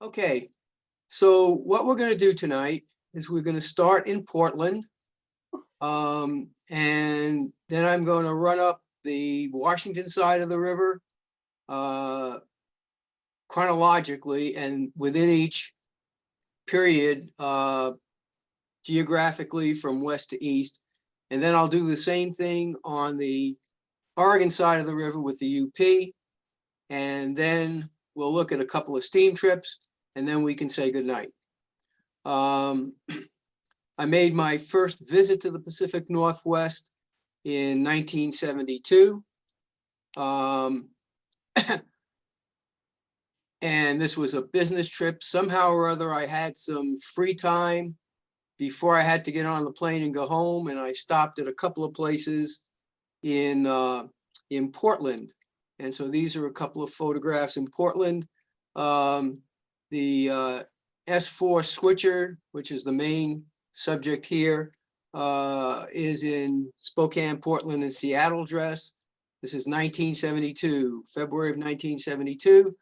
Okay, so what we're going to do tonight is we're going to start in Portland. And then I'm going to run up the Washington side of the river chronologically, and within each period geographically from west to east. And then I'll do the same thing on the Oregon side of the river with the UP. And then we'll look at a couple of steam trips, and then we can say goodnight. I made my first visit to the Pacific Northwest in 1972. And this was a business trip. Somehow or other, I had some free time before I had to get on the plane and go home. And I stopped at a couple of places in Portland. And so these are a couple of photographs in Portland. The S4 switcher, which is the main subject here, is in Spokane, Portland, and Seattle dress. This is 1972, February of 1972.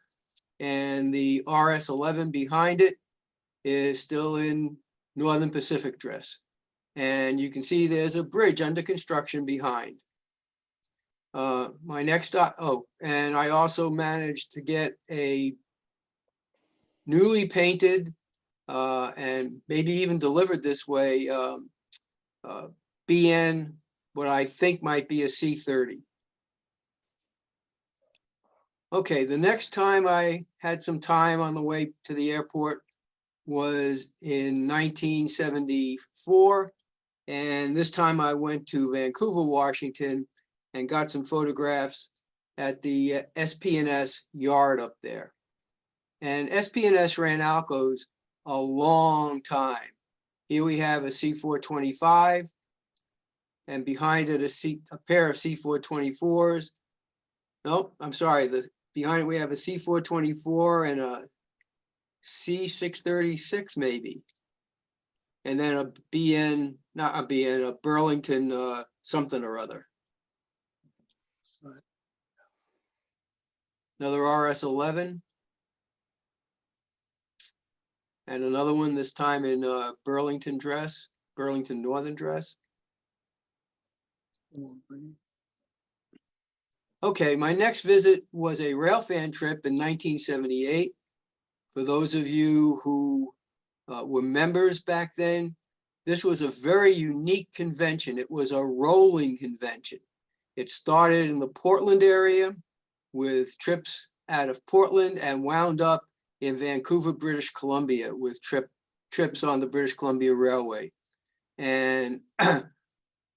And the RS-11 behind it is still in Northern Pacific dress. And you can see there's a bridge under construction behind. My next stop, and I also managed to get a newly painted and maybe even delivered this way BN, what I think might be a C30. Okay, the next time I had some time on the way to the airport was in 1974. And this time I went to Vancouver, Washington, and got some photographs at the SP&S yard up there. And SP&S ran Alcos a long time. Here we have a C425, and behind it a pair of C424s. Nope, I'm sorry. Behind it we have a C424 and a C636 maybe. And then a BN, not a BN, a Burlington something or other. Another RS-11. And another one, this time in Burlington dress, Burlington Northern dress. Okay, my next visit was a railfan trip in 1978. For those of you who were members back then, this was a very unique convention. It was a rolling convention. It started in the Portland area with trips out of Portland and wound up in Vancouver, British Columbia with trips on the British Columbia Railway. And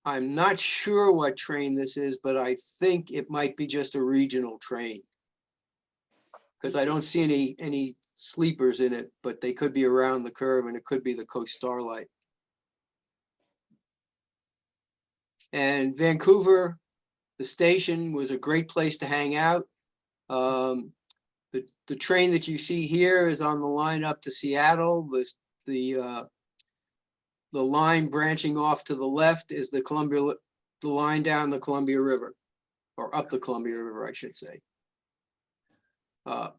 I'm not sure what train this is, but I think it might be just a regional train, because I don't see any sleepers in it, but they could be around the curve, and it could be the Coast Starlight. And Vancouver, the station was a great place to hang out. The train that you see here is on the line up to Seattle. The line branching off to the left is the line down the Columbia River, or up the Columbia River, I should say.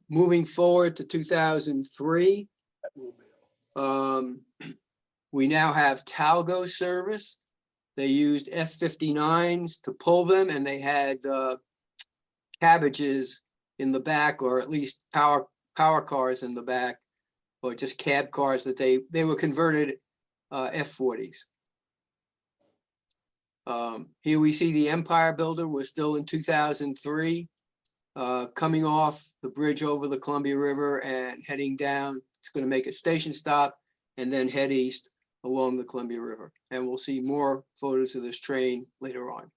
Moving forward to 2003, we now have Talgo service. They used F-59s to pull them, and they had cabbages in the back, or at least power cars in the back, or just cab cars that they were converted F-40s. Here we see the Empire Builder was still in 2003, coming off the bridge over the Columbia River and heading down. It's going to make a station stop and then head east along the Columbia River. And we'll see more photos of this train later on.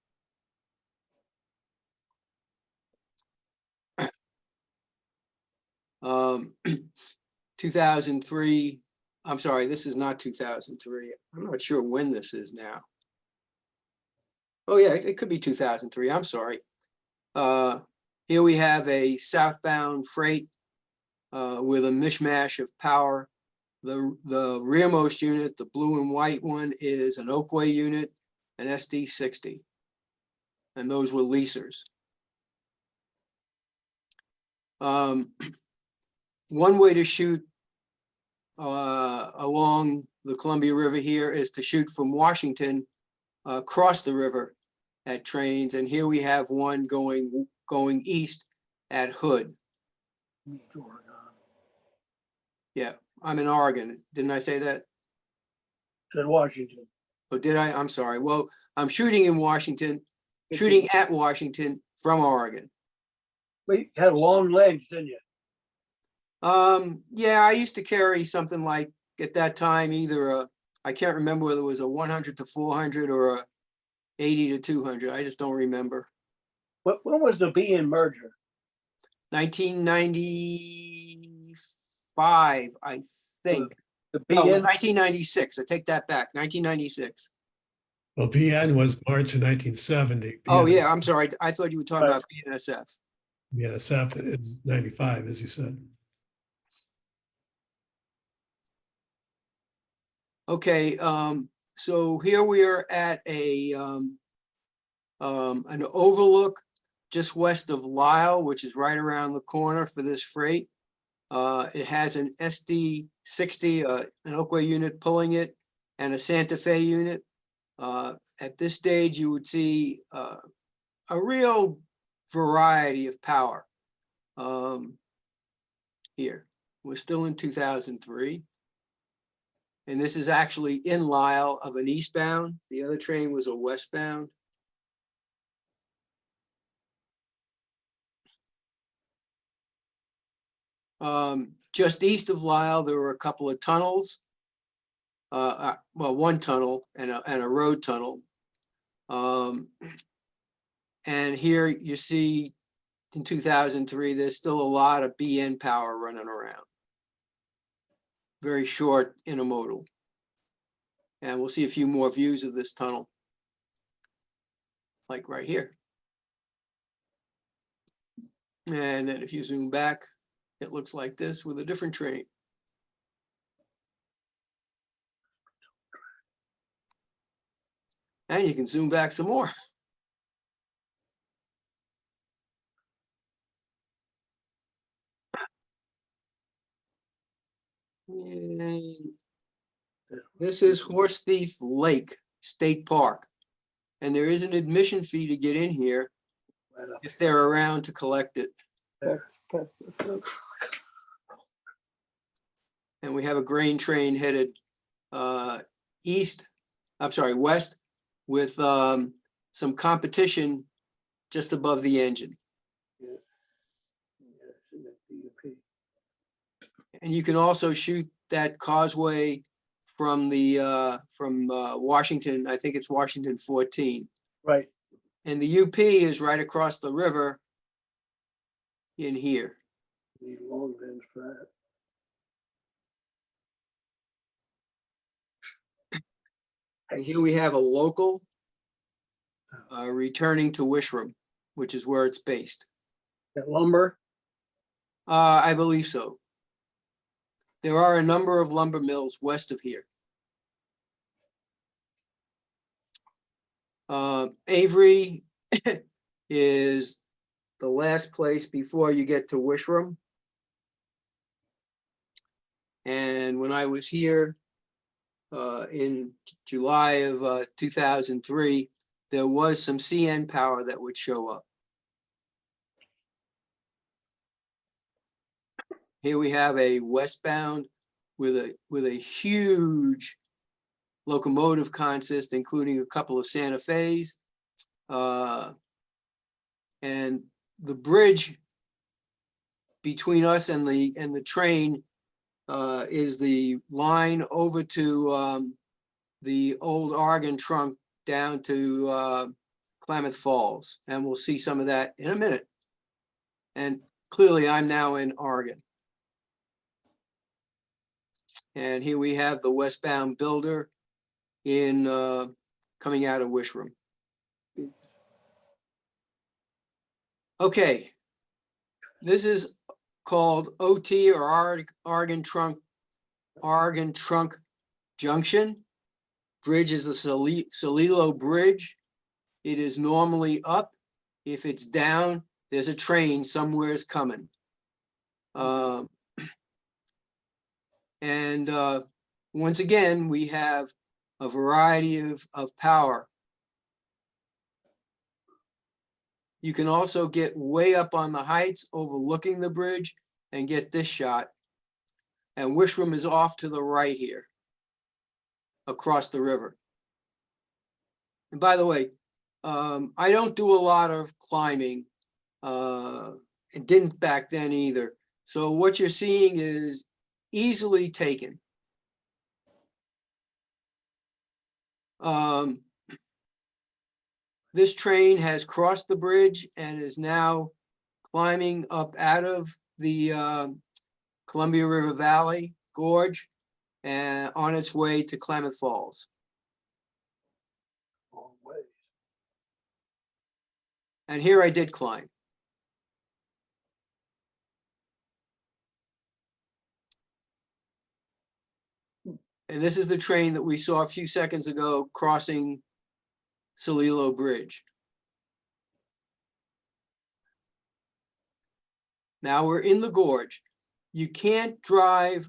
2003, I'm sorry, this is not 2003. I'm not sure when this is now. Oh yeah, it could be 2003, I'm sorry. Here we have a southbound freight with a mishmash of power. The rearmost unit, the blue and white one, is an Oakway unit, an SD60. And those were leasers. One way to shoot along the Columbia River here is to shoot from Washington across the river at trains. And here we have one going east at Hood. Yeah, I'm in Oregon. Didn't I say that? Said Washington. Oh, did I? I'm sorry. Well, I'm shooting in Washington, shooting at Washington from Oregon. But you had long legs, didn't you? Yeah, I used to carry something like at that time, either I can't remember whether it was a 100 to 400 or a 80 to 200. I just don't remember. When was the BN merger? 1995, I think. The No, it was BN? 1996. I take that back. 1996. Well, PN was March of 1970. Oh, yeah, I'm sorry. I thought you were talking about BNSF. BNSF is 95, as you said. Okay, so here we are at an overlook just west of Lyle, which is right around the corner for this freight. It has an SD60, an Oakway unit pulling it, and a Santa Fe unit. At this stage, you would see a real variety of power. Here, we're still in 2003. And this is actually in Lyle of an eastbound. The other train was a westbound. Just east of Lyle, there were a couple of tunnels. Well, one tunnel and a road tunnel. And here you see in 2003, there's still a lot of BN power running around. Very short intermodal. And we'll see a few more views of this tunnel. Like right here. And then if you zoom back, it looks like this with a different train. And you can zoom back some more. And this is Horse Thief Lake State Park. And there is an admission fee to get in here if they're around to collect it. And we have a grain train headed west with some competition just above the engine. And you can also shoot that causeway from Washington. I think it's Washington 14. Right. And the UP is right across the river in here. Need long lens for that. And here we have a local returning to Wishram, which is where it's based. That lumber? I believe so. There are a number of lumber mills west of here. Avery is the last place before you get to Wishram. And when I was here in July of 2003, there was some CN power that would show up. Here we have a westbound with a huge locomotive consist, including a couple of Santa Fe's. And the bridge between us and the train is the line over to the old Oregon trunk down to Klamath Falls. And we'll see some of that in a minute. And clearly I'm now in Oregon. And here we have the westbound builder in coming out of Wishram. Okay, this is called OT or Oregon Trunk Junction. Bridge is the Celilo Bridge. It is normally up. If it's down, there's a train somewhere is coming. And once again, we have a variety of power. You can also get way up on the heights overlooking the bridge and get this shot. And Wishram is off to the right here, across the river. And by the way, I don't do a lot of climbing. It didn't back then either. So what you're seeing is easily taken. This train has crossed the bridge and is now climbing up out of the Columbia River Valley Gorge and on its way to Klamath Falls. Long ways. And here I did climb. And this is the train that we saw a few seconds ago crossing Celilo Bridge. Now we're in the gorge. You can't drive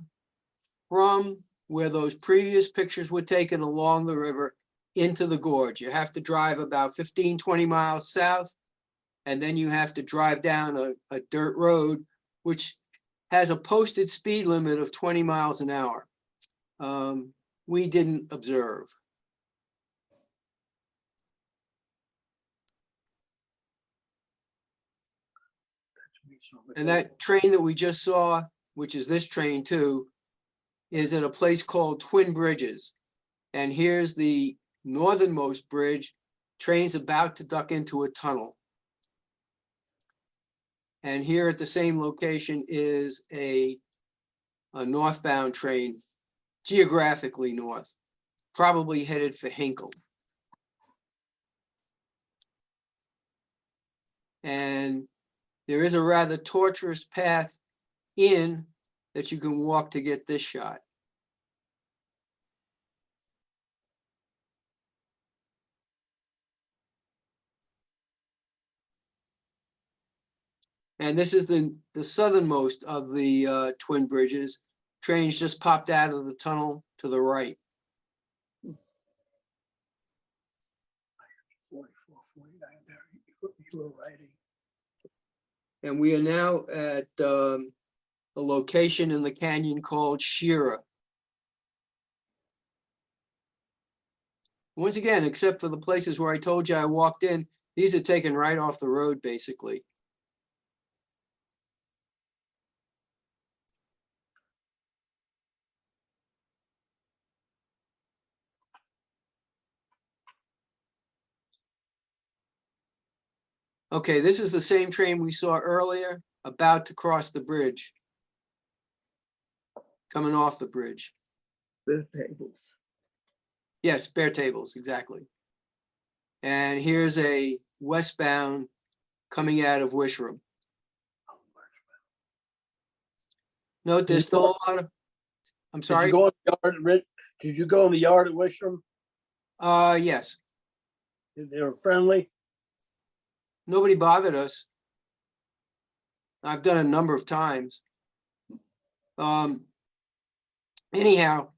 from where those previous pictures were taken along the river into the gorge. You have to drive about 15, 20 miles south, and then you have to drive down a dirt road, which has a posted speed limit of 20 miles an hour. We didn't observe. And that train that we just saw, which is this train too, is at a place called Twin Bridges. And here's the northernmost bridge. Train's about to duck into a tunnel. And here at the same location is a northbound train, geographically north, probably headed for Hinkle. And there is a rather tortuous path in that you can walk to get this shot. And this is the southernmost of the twin bridges. Trains just popped out of the tunnel to the right. 44, 49 there. You were writing. And we are now at a location in the canyon called Shira. Once again, except for the places where I told you I walked in, these are taken right off the road, basically. Okay, this is the same train we saw earlier, about to cross the bridge. Coming off the bridge. The tables. Yes, bare tables, exactly. And here's a westbound coming out of Wishram. Note there's still a lot of, I'm Did sorry. you go in the yard, Rich? Did you go in the yard at Wishram? Yes, They were friendly. nobody bothered us. I've done a number of times. Anyhow,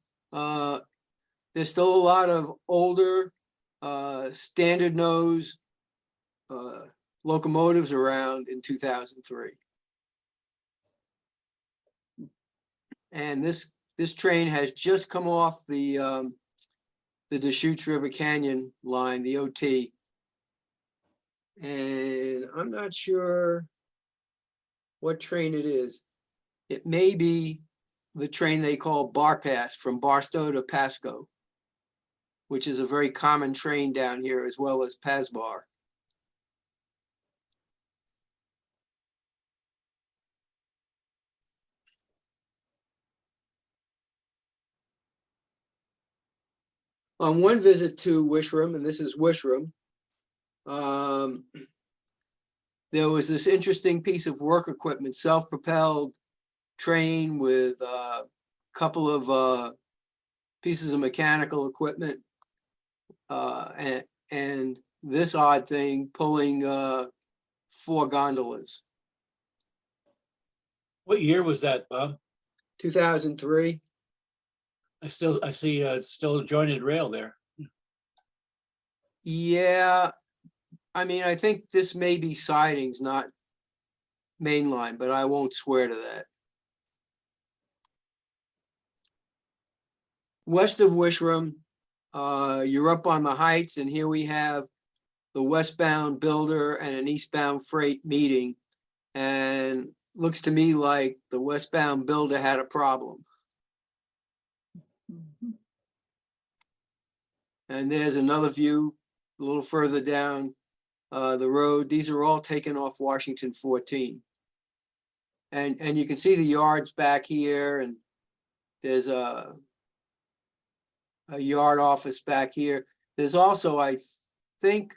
there's still a lot of older, standard nose locomotives around in 2003. And this train has just come off the Deschutes River Canyon line, the OT. And I'm not sure what train it is. It may be the train they call Bar Pass from Barstow to Pasco, which is a very common train down here, as well as Pasbar. On one visit to Wishram, and this is Wishram, there was this interesting piece of work equipment, self-propelled train with a couple of pieces of mechanical equipment, and this odd thing pulling 4 gondolas. What year was that, Bob? 2003. I see, it's still a jointed rail there. Yeah, I mean, I think this may be sidings, not mainline, but I won't swear to that. West of Wishram, you're up on the heights, and here we have the westbound builder and an eastbound freight meeting. And looks to me like the westbound builder had a problem. Mhm. And there's another view a little further down the road. These are all taken off Washington 14. And you can see the yards back here, and there's a yard office back here. There's also, I think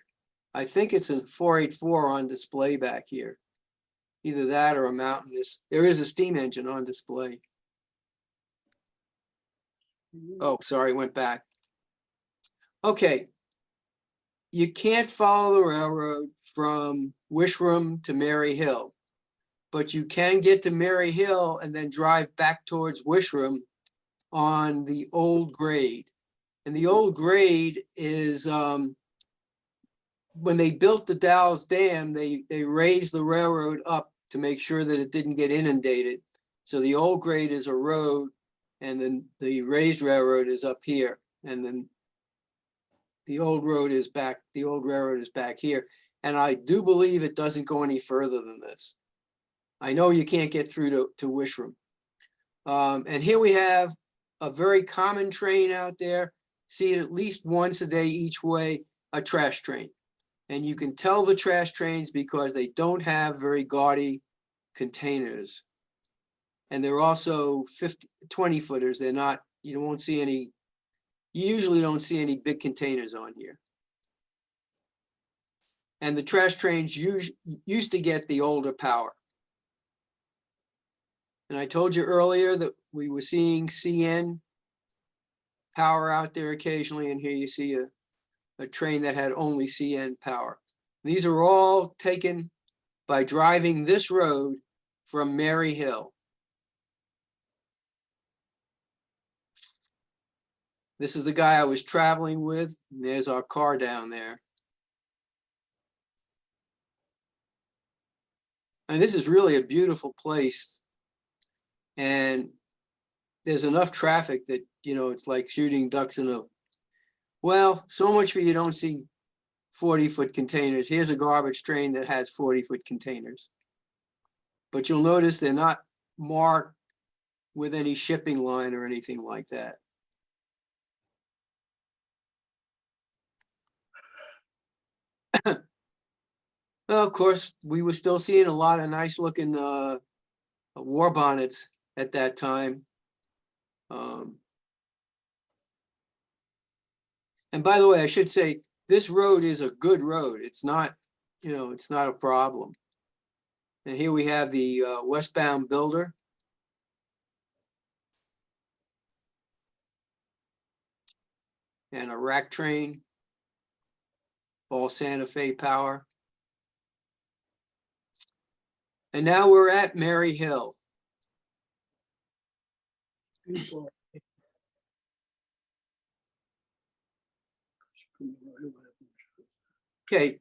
it's a 484 on display back here. Either that or a mountain. There is a steam engine on display. Oh, sorry, went back. Okay. You can't follow the railroad from Wishram to Mary Hill, but you can get to Mary Hill and then drive back towards Wishram on the old grade. And the old grade is, when they built the Dalles Dam, they raised the railroad up to make sure that it didn't get inundated. So the old grade is a road, and then the raised railroad is up here, and then the old road is back, the old railroad is back here. And I do believe it doesn't go any further than this. I know you can't get through to Wishram. And here we have a very common train out there. See it at least once a day each way, a trash train. And you can tell the trash trains because they don't have very gaudy containers. And they're also 20 footers. They're not, you won't see any, you usually don't see any big containers on here. And the trash trains used to get the older power. And I told you earlier that we were seeing CN power out there occasionally, and here you see a train that had only CN power. These are all taken by driving this road from Mary Hill. This is the guy I was traveling with, and there's our car down there. And this is really a beautiful place. And there's enough traffic that, you know, it's like shooting ducks in a, well, so much for you don't see 40-foot containers. Here's a garbage train that has 40-foot containers. But you'll notice they're not marked with any shipping line or anything like that. Well, of course, we were still seeing a lot of nice looking war bonnets at that time. And by the way, I should say, this road is a good road. It's not, you know, it's not a problem. And here we have the westbound builder. And a rack train, all Santa Fe power. And now we're at Mary Hill. Beautiful. Okay,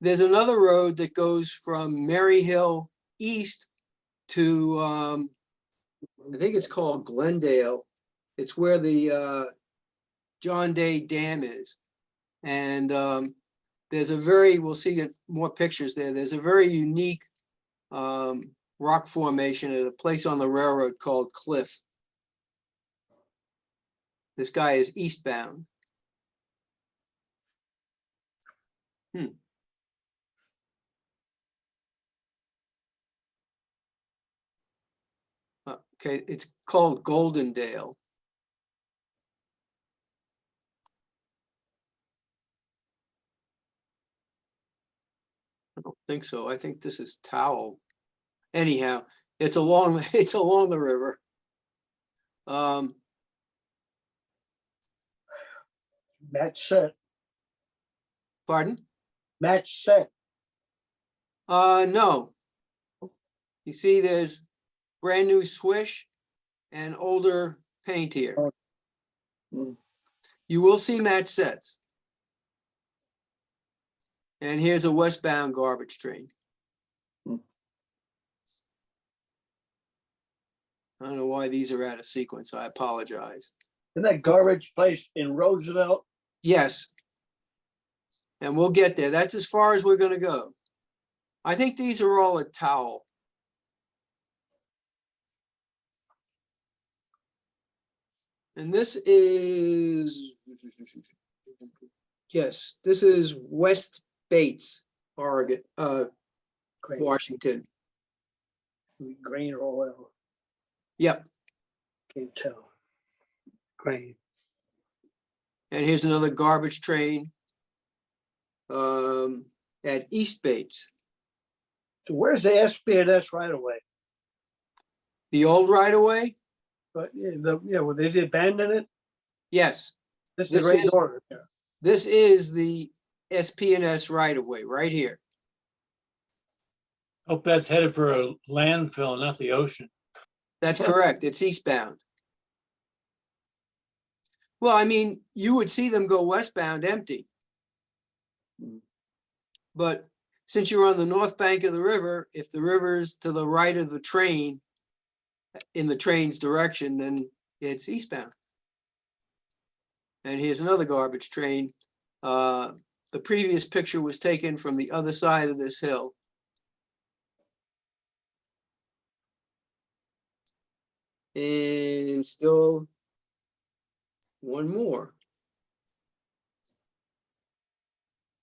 there's another road that goes from Mary Hill east to, I think it's called Glendale. It's where the John Day Dam is. And there's a very, we'll see more pictures there. There's a very unique rock formation at a place on the railroad called Cliff. This guy is eastbound. Okay, it's called Goldendale. I don't think so. I think this is Towel. Anyhow, it's along the river. Match set, Pardon? match set. No. You see, there's brand new swish and older paint here. Oh. Mm. You will see match sets. And here's a westbound garbage train. Hmm. I don't know why these are out of sequence. I apologize. Isn't that garbage place in Roosevelt? Yes. And we'll get there. That's as far as we're gonna go. I think these are all a towel. And this is, yes, this is West Bates, Oregon, Grain, Washington. grain or oil, Yep. can't tell. Grain. And here's another garbage train at East Bates. So where's the SBS right away? The old right-of-way? But yeah, well, they did abandon it. Yes. This is This right is- door there. This is the SP&S right-of-way, right here. Hope that's headed for a landfill, not the ocean. That's correct. It's eastbound. Well, I mean, you would see them go westbound empty. But since you're on the north bank of the river, if the river's to the right of the train, in the train's direction, then it's eastbound. And here's another garbage train. The previous picture was taken from the other side of this hill. And still one more.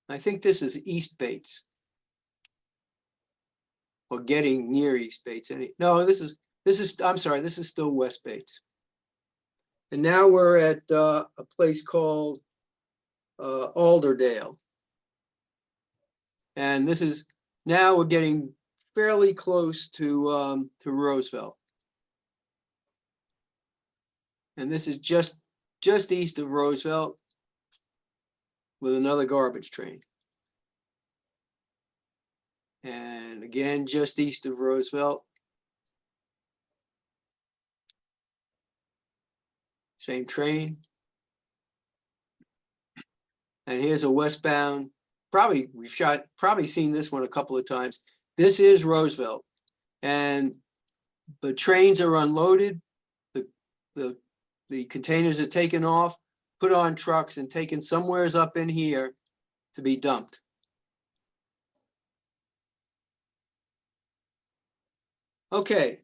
I think this is East Bates. Or getting near East Bates. No, this is, I'm sorry, this is still West Bates. And now we're at a place called Alderdale. And this is, now we're getting fairly close to Roosevelt. And this is just east of Roosevelt with another garbage train. And again, just east of Roosevelt. Same train. And here's a westbound, we've probably seen this one a couple of times. This is Roosevelt. And the trains are unloaded. The containers are taken off, put on trucks and taken somewheres up in here to be dumped. Okay.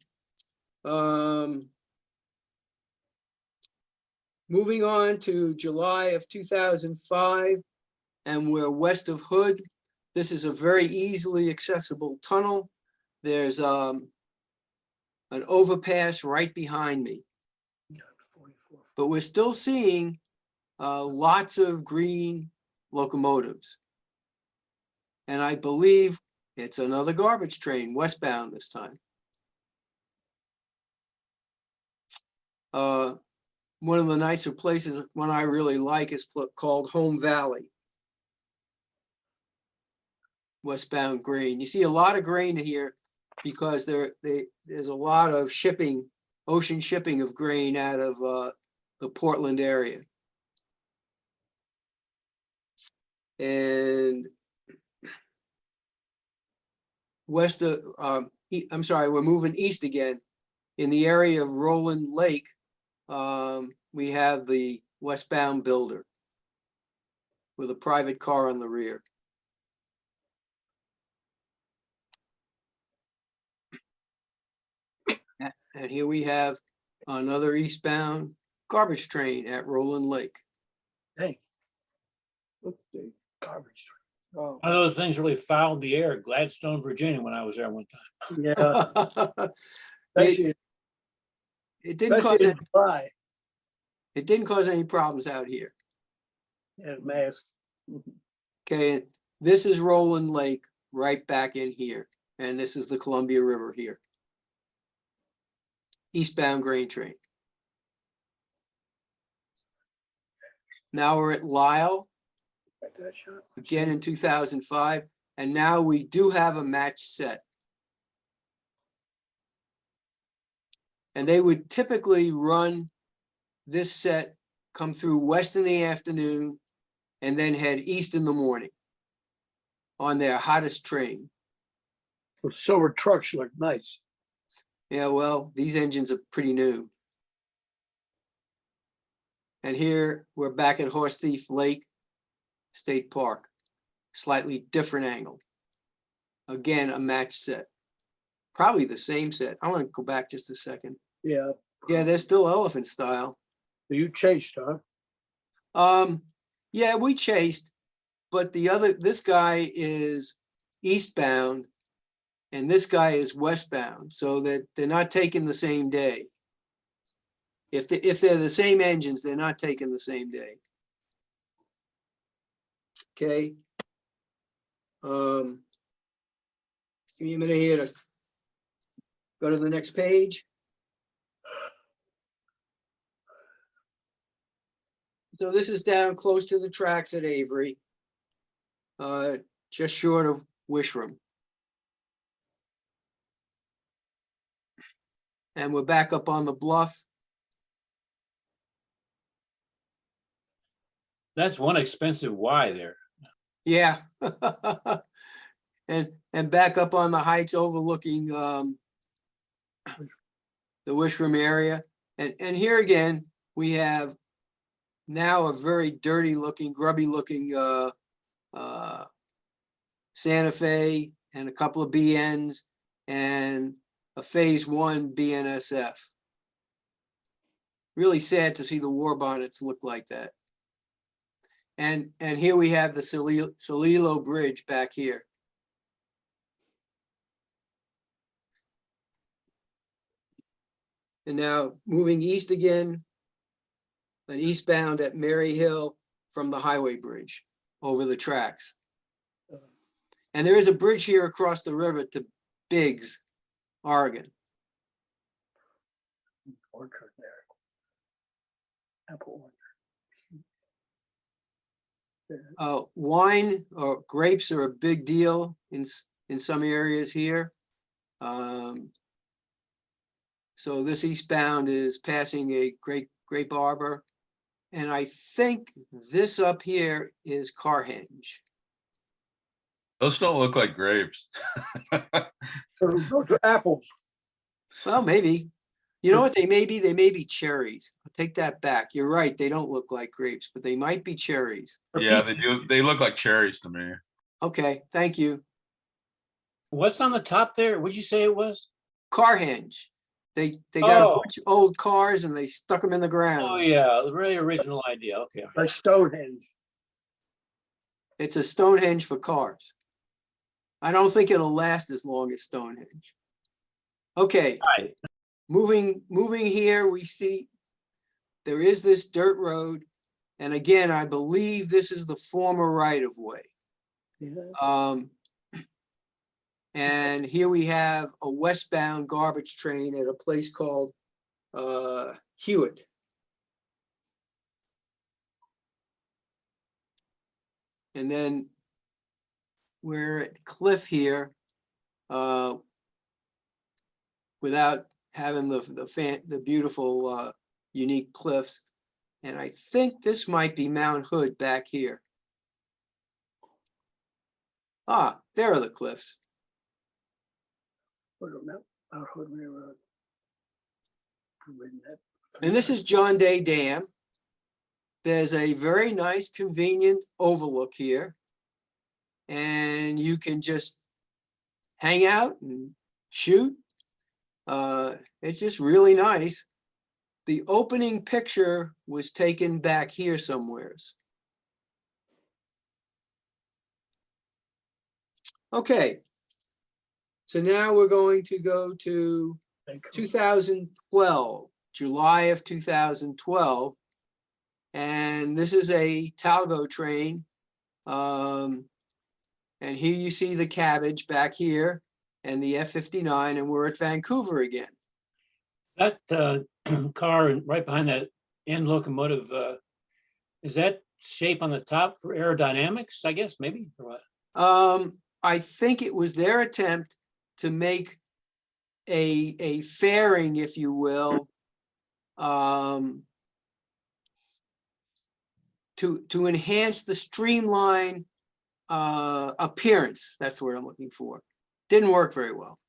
Moving on to July of 2005, and we're west of Hood. This is a very easily accessible tunnel. There's an overpass right behind me, but we're still seeing lots of green locomotives. And I believe it's another garbage train westbound this time. One of the nicer places, one I really like, is called Home Valley. Westbound grain. You see a lot of grain here because there's a lot of shipping, ocean shipping of grain out of the Portland area. And west of, I'm sorry, we're moving east again. In the area of Roland Lake, we have the westbound builder with a private car on the rear. And here we have another eastbound garbage train at Roland Lake. Hey. What's the garbage train? Oh, One of those things really fouled the air, Gladstone, Virginia, when I was there one time. yeah. It, it didn't cause Especially any, in July. it didn't cause any problems out here. Yeah, mask. Okay, and this is Roland Lake right back in here, and this is the Columbia River here. Eastbound grain train. Now we're at Lyle, Got that shot? again in 2005, and now we do have a match set. And they would typically run this set come through west in the afternoon, and then head east in the morning on their hottest train. The silver trucks look nice. Yeah, well, these engines are pretty new. And here we're back at Horse Thief Lake State Park, slightly different angle. Again, a match set. Probably the same set. I want to go back just a second. Yeah. Yeah, they're still elephant style. You chased, huh? Yeah, we chased, but this guy is eastbound and this guy is westbound, so that they're not taking the same day. If they're the same engines, they're not taking the same day. Okay. Give me a minute here to go to the next page. So this is down close to the tracks at Avery, just short of Wishram. And we're back up on the bluff. That's one expensive Y there. Yeah. And back up on the heights overlooking the Wishram area. And here again, we have now a very dirty looking, grubby looking Santa Fe and a couple of BNs and a phase 1 BNSF. Really sad to see the war bonnets look like that. And here we have the Celilo Bridge back here. And now moving east again, and eastbound at Mary Hill from the highway bridge over the tracks. And there is a bridge here across the river to Biggs, Oregon. Orchard there. Apple orchard. Wine or grapes are a big deal in some areas here. So this eastbound is passing a grape arbor. And I think this up here is Carhenge. Those don't look like grapes. Those are apples. Well, maybe. You know what they may be? They may be cherries. I'll take that back. You're right. They don't look like grapes, but they might be cherries. Yeah, they do. They look like cherries to me. Okay, thank you. What's on the top there? What'd you say it was? Carhenge. They got a Oh. bunch of old cars and they stuck them in the ground. Oh, yeah, the really original idea. Okay. Like Stonehenge. It's a Stonehenge for cars. I don't think it'll last as long as Stonehenge. Okay, Right. moving here, we see there is this dirt road. And again, I believe this is the former right of way. Yeah. And here we have a westbound garbage train at a place called Hewitt. And then we're at Cliff here, without having the beautiful unique cliffs. And I think this might be Mount Hood back here. Ah, there are the cliffs. Look at that. Out Hood Railroad. Ridden that. And this is John Day Dam. There's a very nice, convenient overlook here. And you can just hang out and shoot. It's just really nice. The opening picture was taken back here somewheres. Okay. So now we're going to go to 2012, July of 2012. And this is a Talgo train. And here you see the cabbage back here and the F-59, and we're at Vancouver again. That car right behind that end locomotive, is that shape on the top for aerodynamics, I guess, maybe, or what? I think it was their attempt to make a fairing, if you will, to enhance the streamline appearance. That's the word I'm looking for. Didn't work very well.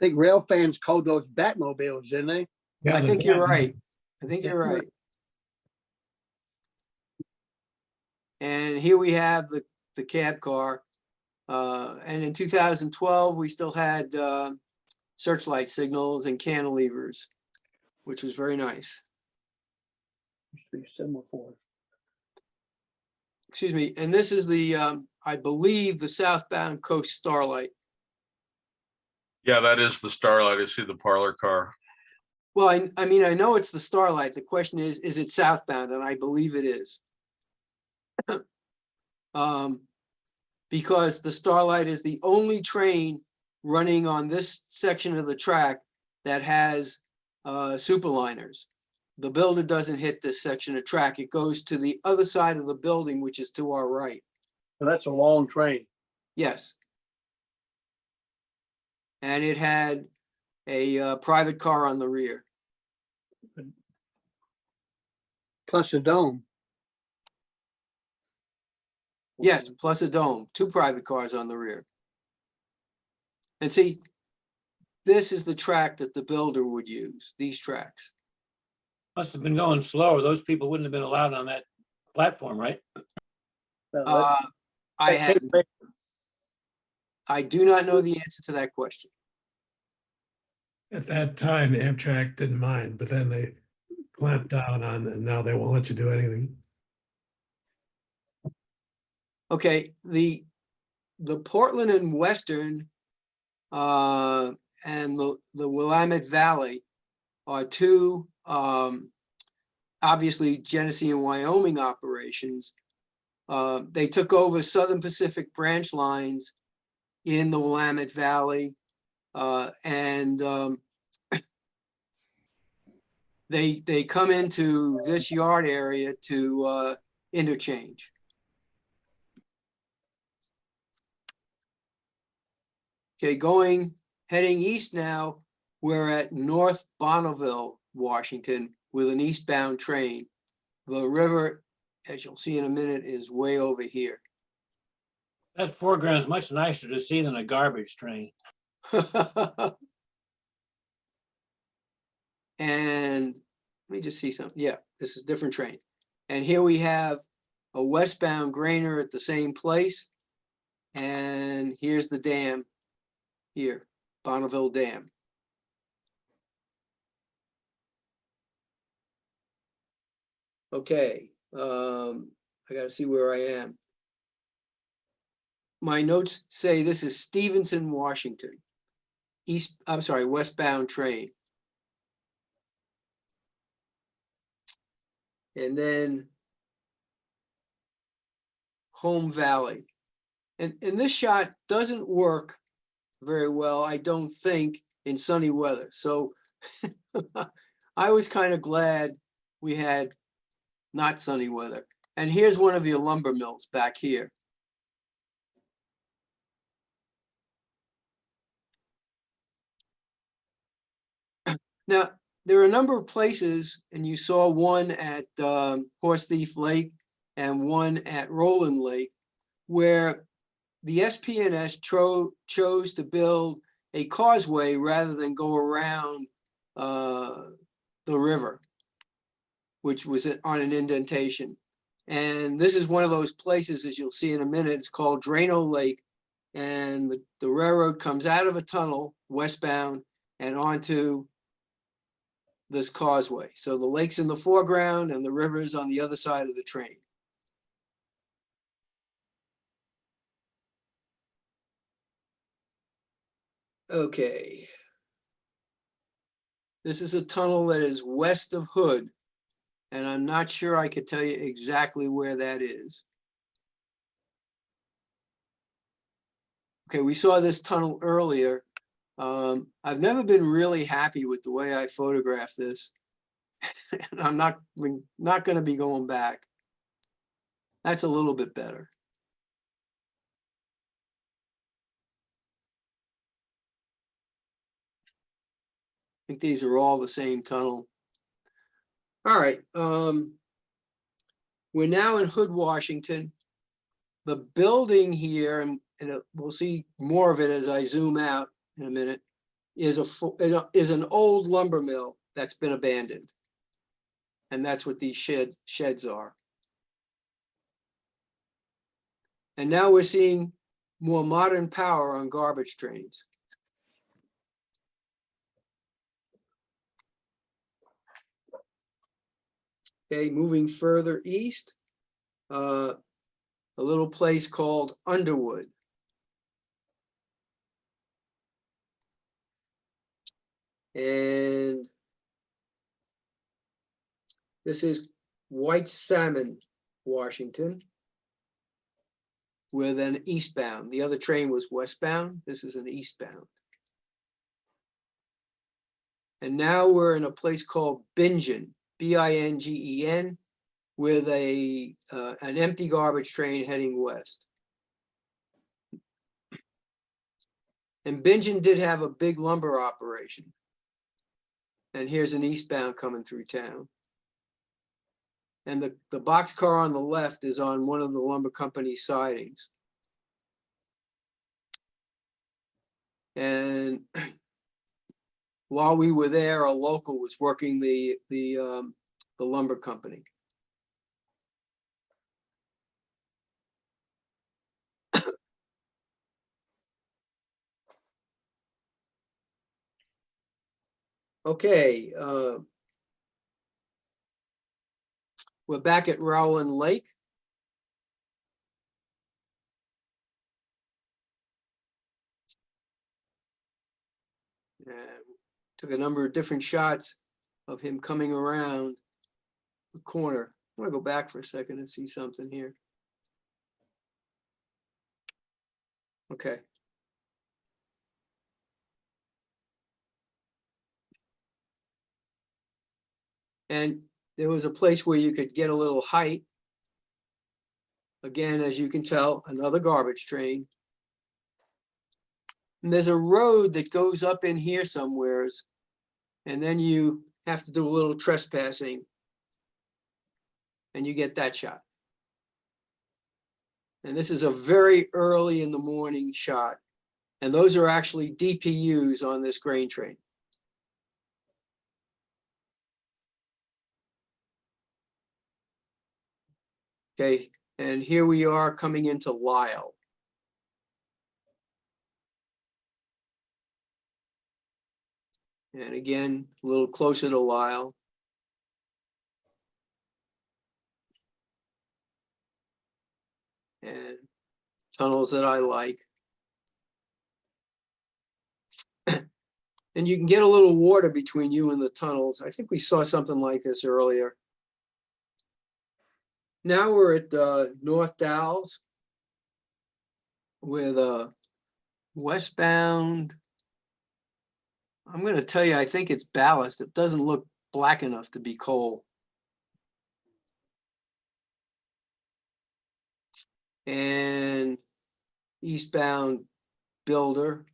I think rail fans called those Batmobiles, didn't they? Yeah, I the think you're band- right. I think you're right. And here we have the cab car. And in 2012, we still had searchlight signals and cantilevers, which was very nice. Used to be semaphore. Excuse me. And this is the, I believe, the southbound coast starlight. Yeah, that is the Starlight. I see the parlor car. Well, I mean, I know it's the starlight. The question is it southbound? And I believe it is. Because the starlight is the only train running on this section of the track that has superliners. The builder doesn't hit this section of track. It goes to the other side of the building, which is to our right. So that's a long train. Yes. And it had a private car on the rear. Plus a dome. Yes, plus a dome, 2 private cars on the rear. And see, this is the track that the builder would use, these tracks. Must have been going slower. Those people wouldn't have been allowed on that platform, right? Well, I do not know the answer to that question. At that time, Amtrak didn't mind, but then they clamped down on, and now they won't let you do anything. Okay, the Portland and Western and the Willamette Valley are 2 obviously Genesee and Wyoming operations. They took over Southern Pacific branch lines in the Willamette Valley, and they come into this yard area to interchange. Okay, heading east now, we're at North Bonneville, Washington, with an eastbound train. The river, as you'll see in a minute, is way over here. That foreground is much nicer to see than a garbage train. And let me just see something. Yeah, this is a different train. And here we have a westbound grainer at the same place. And here's the dam here, Bonneville Dam. Okay, I gotta see where I am. My notes say this is Stevenson, Washington. Westbound train. And then Home Valley. And this shot doesn't work very well, I don't think, in sunny weather. So I was kind of glad we had not sunny weather. And here's one of your lumber mills back here. Now, there are a number of places, and you saw one at Horse Thief Lake and one at Roland Lake, where the SPNS chose to build a causeway rather than go around the river, which was on an indentation. And this is one of those places, as you'll see in a minute, it's called Drano Lake. And the railroad comes out of a tunnel westbound and onto this causeway. So the lake's in the foreground and the river's on the other side of the train. Okay. This is a tunnel that is west of Hood, and I'm not sure I could tell you exactly where that is. Okay, we saw this tunnel earlier. I've never been really happy with the way I photographed this. And I'm not going to be going back. That's a little bit better. I think these are all the same tunnel. All right. we're now in Hood, Washington. The building here, and we'll see more of it as I zoom out in a minute, is an old lumber mill that's been abandoned. And that's what these sheds are. And now we're seeing more modern power on garbage trains. Okay, moving further east, a little place called Underwood. And this is White Salmon, Washington, with an eastbound. The other train was westbound. This is an eastbound. And now we're in a place called Bingen, Bingen, with an empty garbage train heading west. And Bingen did have a big lumber operation. And here's an eastbound coming through town. And the boxcar on the left is on one of the lumber company sidings. And while we were there, a local was working the lumber company. Okay, we're back at Rowland Lake. And took a number of different shots of him coming around the corner. I want to go back for a second and see something here. Okay. And there was a place where you could get a little height. Again, as you can tell, another garbage train. And there's a road that goes up in here somewheres. And then you have to do a little trespassing. And you get that shot. And this is a very early in the morning shot. And those are actually DPUs on this grain train. Okay, and here we are coming into Lisle. And again, a little closer to Lisle. And tunnels that I like. And you can get a little water between you and the tunnels. I think we saw something like this earlier. Now we're at North Dalles with a westbound. I'm going to tell you, I think it's ballast. It doesn't look black enough to be coal. And eastbound Builder.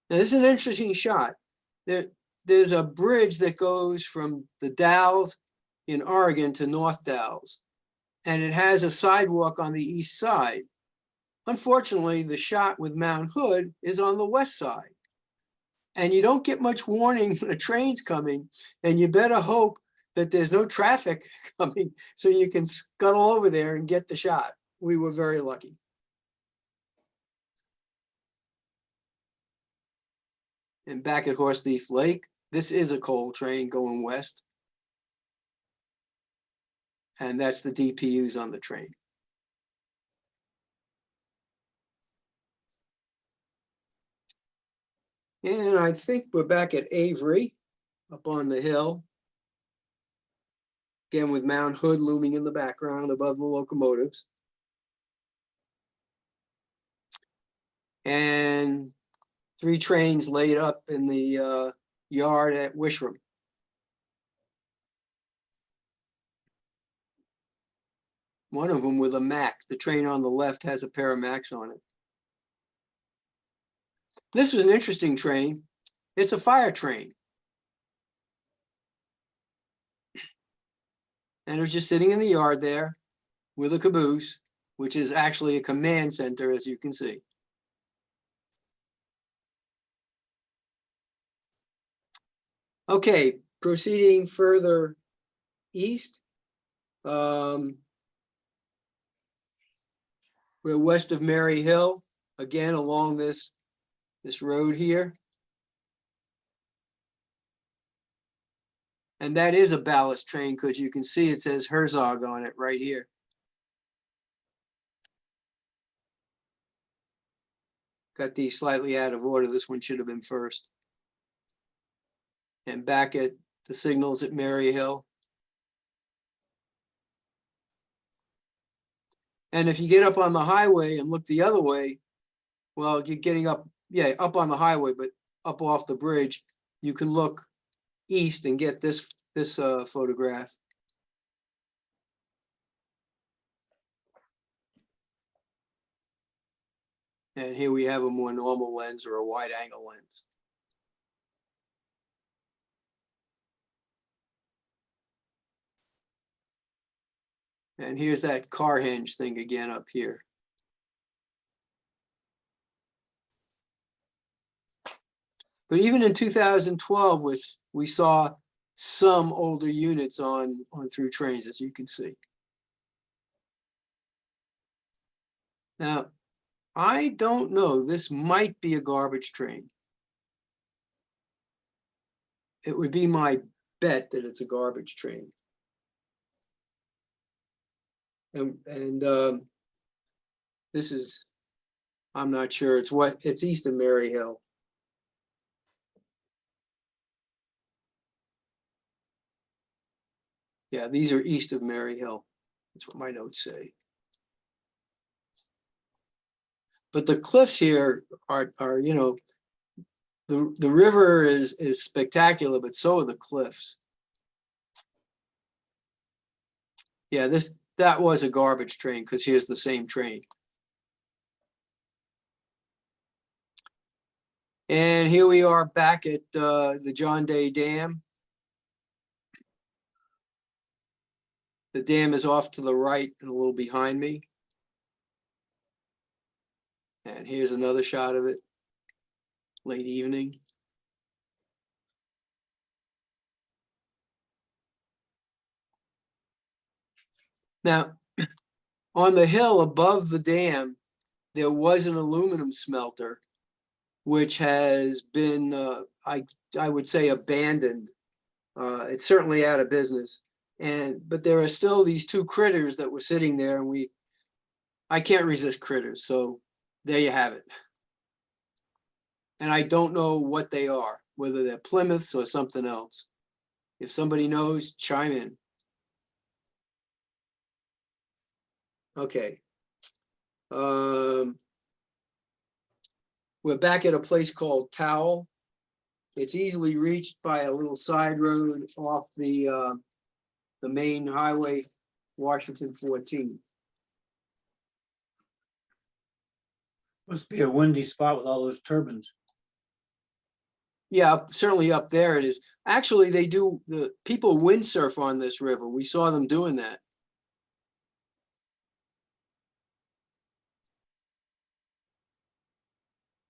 Now, this is an interesting shot. There's a bridge that goes from the Dalles in Oregon to North Dalles, and it has a sidewalk on the east side. Unfortunately, the shot with Mount Hood is on the west side. And you don't get much warning when a train's coming, and you better hope that there's no traffic coming so you can scuttle over there and get the shot. We were very lucky. And back at Horse Thief Lake, this is a coal train going west. And that's the DPUs on the train. And I think we're back at Avery, up on the hill. Again, with Mount Hood looming in the background above the locomotives. And 3 trains laid up in the yard at Wishram. One of them with a Mack. The train on the left has a pair of Macks on it. This was an interesting train. It's a fire train. And it was just sitting in the yard there with a caboose, which is actually a command center, as you can see. Okay, proceeding further east. We're west of Mary Hill, again along this road here. And that is a ballast train because you can see it says Herzog on it right here. Got these slightly out of order. This one should have been first. And back at the signals at Mary Hill. And if you get up on the highway and look the other way, well, you're getting up, yeah, up on the highway, but up off the bridge, you can look east and get this photograph. And here we have a more normal lens or a wide angle lens. And here's that car hinge thing again up here. But even in 2012, we saw some older units on through trains, as you can see. Now, I don't know, this might be a garbage train. It would be my bet that it's a garbage train. And this is, I'm not sure, it's east of Mary Hill. Yeah, these are east of Mary Hill. That's what my notes say. But the cliffs here are you know, the river is spectacular, but so are the cliffs. Yeah, that was a garbage train because here's the same train. And here we are back at the John Day Dam. The dam is off to the right and a little behind me. And here's another shot of it, late evening. Now, on the hill above the dam, there was an aluminum smelter, which has been, I would say, abandoned. It's certainly out of business. But there are still these two critters that were sitting there, and I can't resist critters, so there you have it. And I don't know what they are, whether they're Plymouths or something else. If somebody knows, chime in. Okay. We're back at a place called Towel. It's easily reached by a little side road off the main highway, Washington 14. Must be a windy spot with all those turbines. Yeah, certainly up there it is. Actually, the people windsurf on this river. We saw them doing that.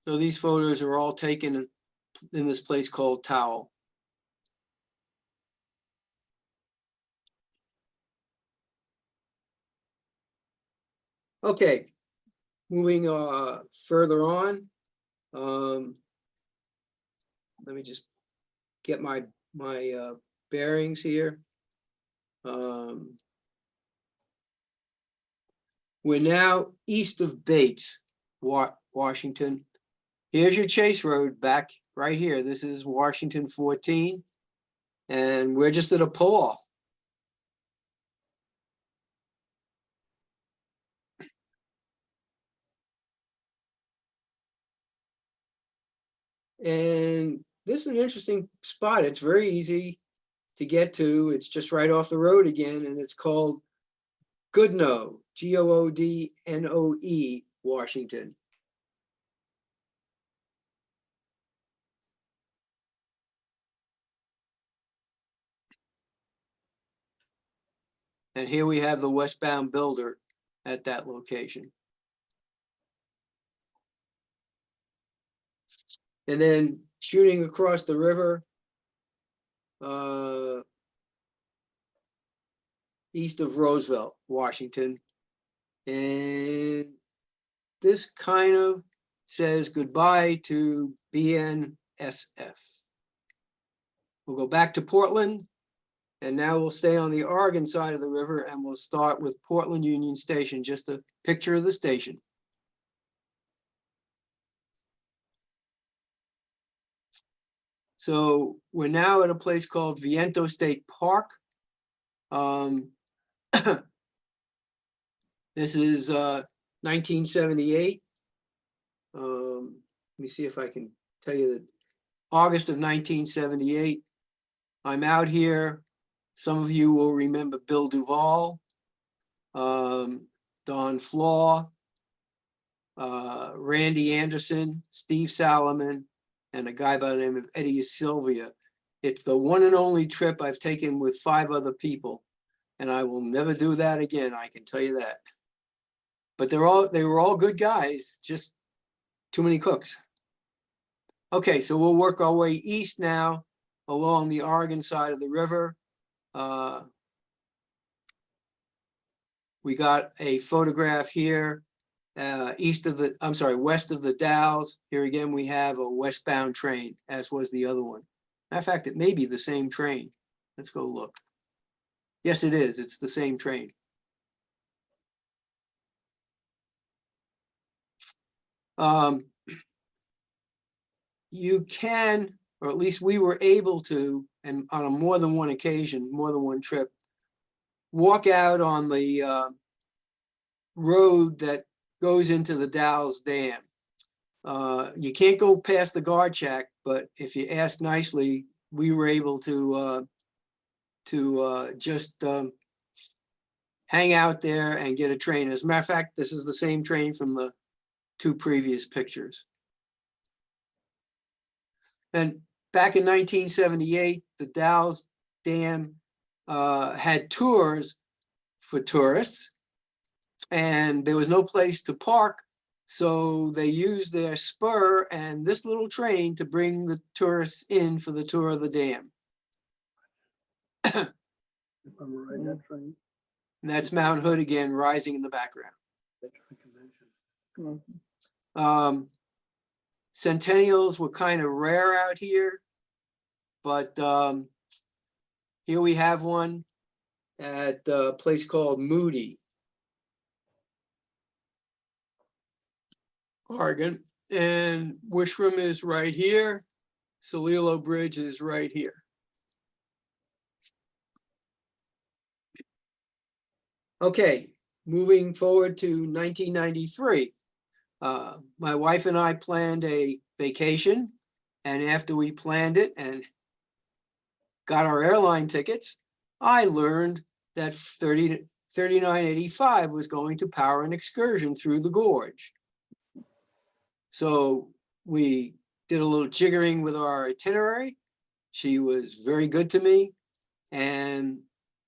So these photos are all taken in this place called Towel. Okay, moving further on. Let me just get my bearings here. We're now east of Bates, Washington. Here's your Chase Road back right here. This is Washington 14. And we're just at a pull-off. And this is an interesting spot. It's very easy to get to. It's just right off the road again, and it's called Goodnoe, Goodnoe, Washington. And here we have the westbound builder at that location. And then shooting across the river, east of Roosevelt, Washington. And this kind of says goodbye to BNSF. We'll go back to Portland, and now we'll stay on the Oregon side of the river, and we'll start with Portland Union Station, just a picture of the station. So we're now at a place called Viento State Park. This is 1978. Let me see if I can tell you that August of 1978. I'm out here. Some of you will remember Bill Duvall, Don Flaw, Randy Anderson, Steve Salomon, and a guy by the name of Eddie Sylvia. It's the one and only trip I've taken with 5 other people, and I will never do that again, I can tell you that. But they were all good guys, just too many cooks. Okay, so we'll work our way east now along the Oregon side of the river. We got a photograph here, west of the Dalles. Here again, we have a westbound train, as was the other one. Matter of fact, it may be the same train. Let's go look. Yes, it is. It's the same train. You can, or at least we were able to, and on a more than one occasion, more than one trip, walk out on the road that goes into the Dalles Dam. You can't go past the guard shack, but if you ask nicely, we were able to just hang out there and get a train. As a matter of fact, this is the same train from the 2 previous pictures. And back in 1978, the Dalles Dam had tours for tourists, and there was no place to park. So they used their spur and this little train to bring the tourists in for the tour of the dam. If I'm right, that train. And that's Mount Hood again, rising in the background. that train convention. Mhm. Centennials were kind of rare out here, but here we have one at a place called Moody, Oregon, and Wishram is right here. Celilo Bridge is right here. Okay, moving forward to 1993. My wife and I planned a vacation, and after we planned it and got our airline tickets, I learned that 3985 was going to power an excursion through the gorge. So we did a little jiggering with our itinerary. She was very good to me, and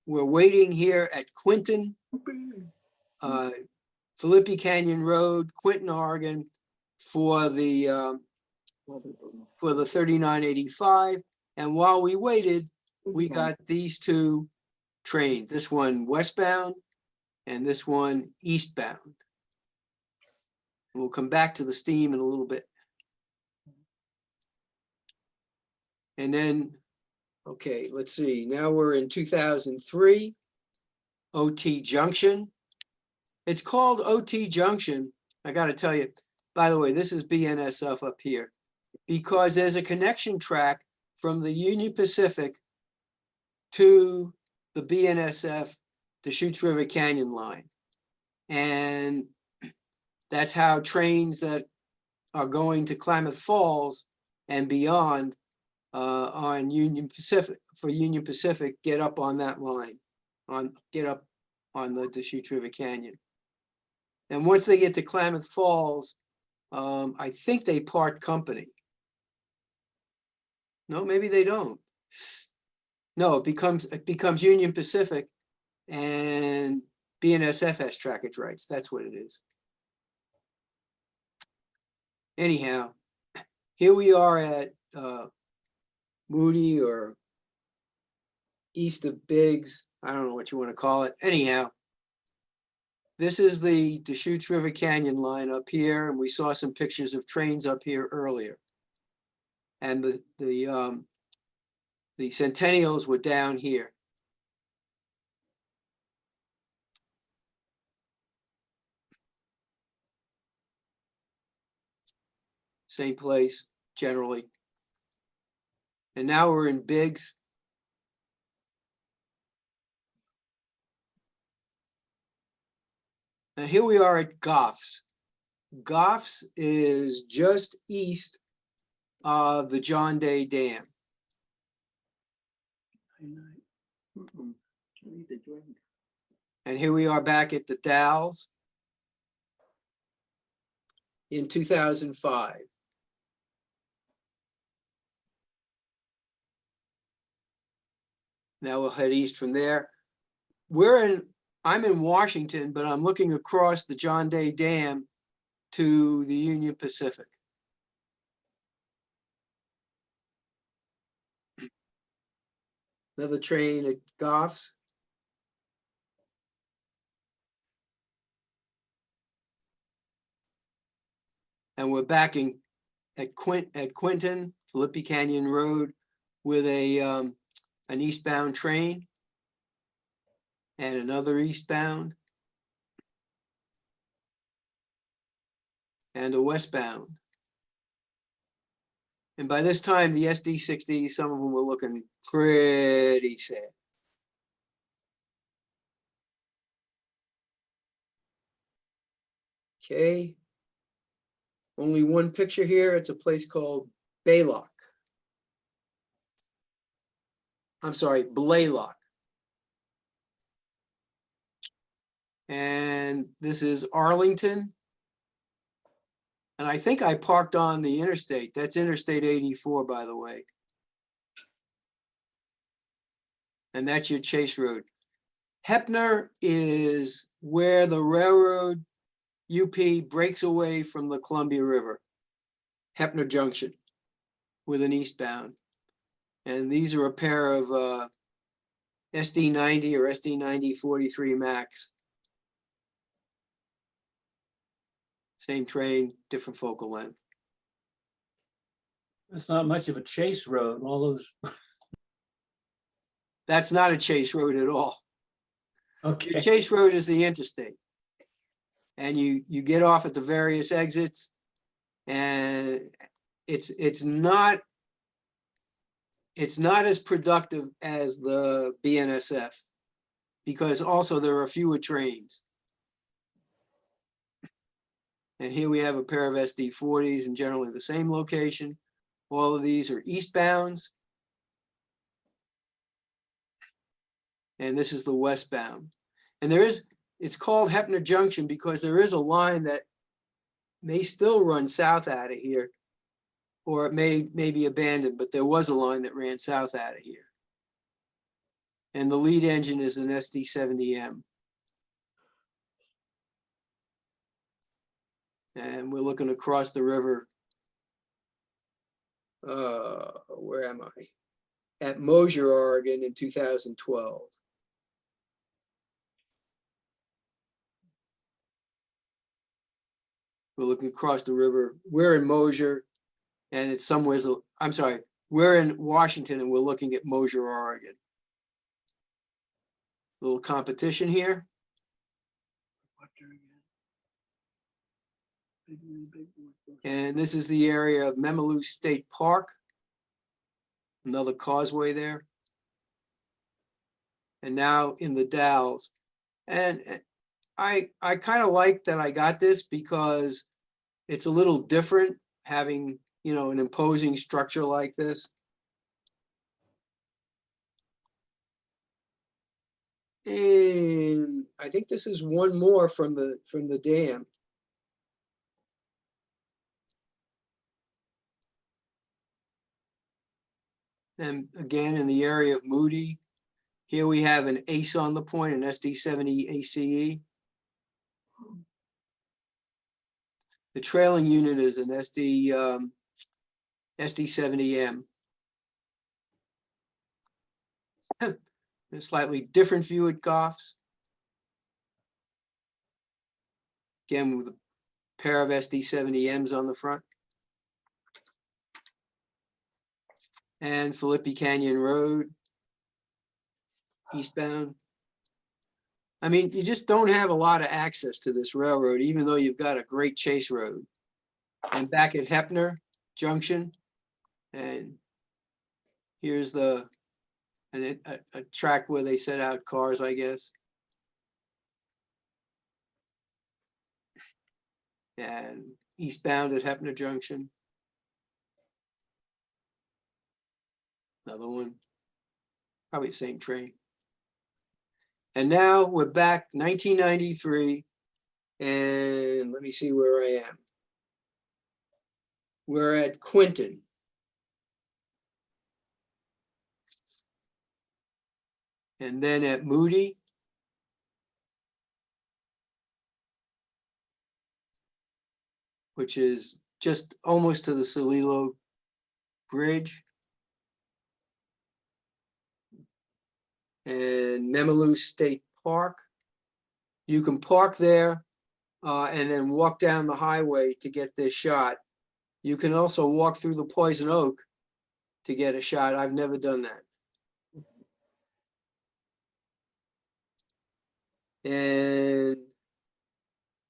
we're waiting here at Quinton, Philippi Canyon Road, Quinton, Oregon, for the 3985. And while we waited, we got these 2 trains, this one westbound and this one eastbound. We'll come back to the steam in a little bit. And then, okay, let's see, now we're in 2003, OT Junction. It's called OT Junction. I got to tell you, by the way, this is BNSF up here, because there's a connection track from the Union Pacific to the BNSF Deschutes River Canyon line. And that's how trains that are going to Klamath Falls and beyond on Union Pacific, for Union Pacific, get up on that line, get up on the Deschutes River Canyon. And once they get to Klamath Falls, I think they part company. No, maybe they don't. No, it becomes Union Pacific, and BNSF has trackage rights. That's what it is. Anyhow, here we are at Moody or east of Biggs. I don't know what you want to call it. Anyhow, this is the Deschutes River Canyon line up here, and we saw some pictures of trains up here earlier. And the Centennials were down here. Same place generally. And now we're in Biggs. And here we are at Goffs. Goffs is just east of the John Day Dam. Mm-mm. I need a drink. And here we are back at the Dalles in 2005. Now we'll head east from there. I'm in Washington, but I'm looking across the John Day Dam to the Union Pacific. Another train at Goffs. And we're back at Quinton, Philippi Canyon Road with an eastbound train and another eastbound and a westbound. And by this time, the SD60, some of them were looking pretty sad. Okay. Only one picture here. It's a place called Baylock. I'm sorry, Blaylock. And this is Arlington. And I think I parked on the interstate. That's Interstate 84, by the way. And that's your Chase Road. Heppner is where the railroad UP breaks away from the Columbia River. Heppner Junction with an eastbound. And these are a pair of SD90 or SD90 43 Max. Same train, different focal length. It's not much of a chase road, all those. That's not a Chase Road at all. Okay. Your Chase Road is the interstate. And you get off at the various exits, and it's not as productive as the BNSF, because also there are fewer trains. And here we have a pair of SD40s in generally the same location. All of these are eastbounds. And this is the westbound. And it's called Heppner Junction because there is a line that may still run south out of here, or it may be abandoned, but there was a line that ran south out of here. And the lead engine is an SD70M. And we're looking across the river. Where am I? At Mosier, Oregon in 2012. We're looking across the river. We're in Mosier, and it's somewhere, I'm sorry, we're in Washington and we're looking at Mosier, Oregon. Little competition here. And this is the area of Memilu State Park. Another causeway there. And now in the Dalles. And I kind of like that I got this because it's a little different having, an imposing structure like this. And I think this is one more from the dam. And again, in the area of Moody, Here we have an ACE on the point, an SD70 ACE. The trailing unit is an SD70M. A slightly different view at Goff's. Again, with a pair of SD70Ms on the front. And Philippi Canyon Road, eastbound. I mean, you just don't have a lot of access to this railroad, even though you've got a great chase road. And back at Heppner Junction, and here's a track where they set out cars, I guess. And eastbound at Heppner Junction. Another one, probably the same train. And now we're back 1993, and let me see where I am. We're at Quinton. And then at Moody. Which is just almost to the Celilo Bridge. And Memalu State Park. You can park there and then walk down the highway to get this shot. You can also walk through the Poison Oak to get a shot. I've never done that. And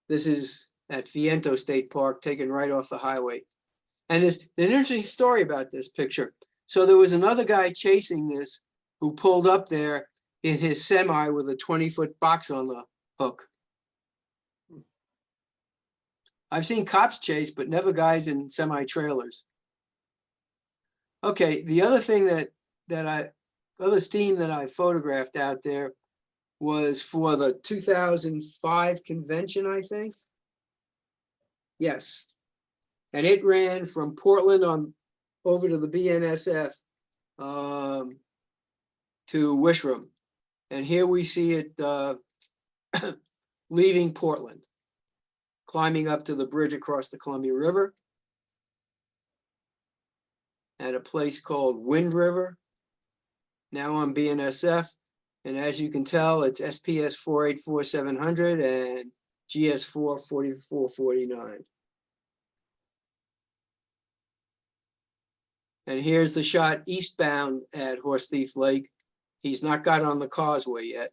this is at Viento State Park, taken right off the highway. And there's an interesting story about this picture. So there was another guy chasing this who pulled up there in his semi with a 20-foot box on the hook. I've seen cops chase, but never guys in semi-trailers. Okay, the other thing other steam that I photographed out there was for the 2005 convention, I think. Yes. And it ran from Portland over to the BNSF to Wishram. And here we see it leaving Portland, climbing up to the bridge across the Columbia River at a place called Wind River, now on BNSF. And as you can tell, it's SPS 484700 and GS4 4449. And here's the shot eastbound at Horse Thief Lake. He's not got on the causeway yet.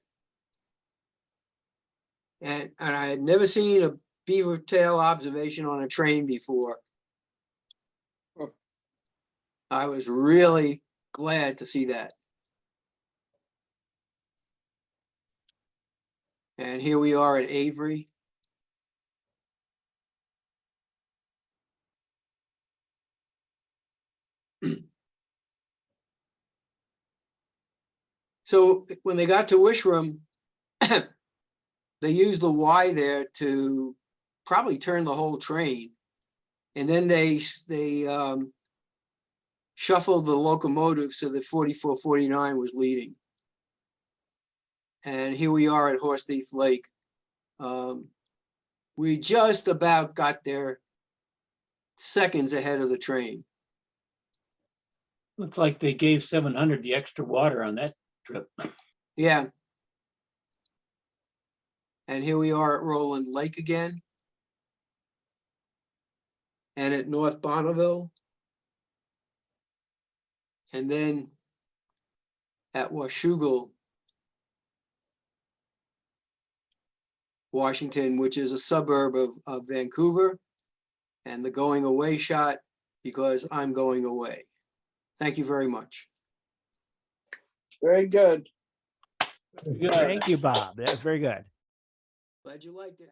And I had never seen a beaver tail observation on a train before. I was really glad to see that. And here we are at Avery. So when they got to Wishram, they used the Y there to probably turn the whole train. And then they shuffled the locomotive so that 4449 was leading. And here we are at Horse Thief Lake. We just about got there seconds ahead of the train. Looks like they gave 700 the extra water on that trip. Yeah. And here we are at Roland Lake again. And at North Bonneville. And then at Washougal, Washington, which is a suburb of Vancouver. And the going away shot, because I'm going away. Thank you very much. Very good. Yeah. Thank you, Bob. That was very good. Glad you liked it.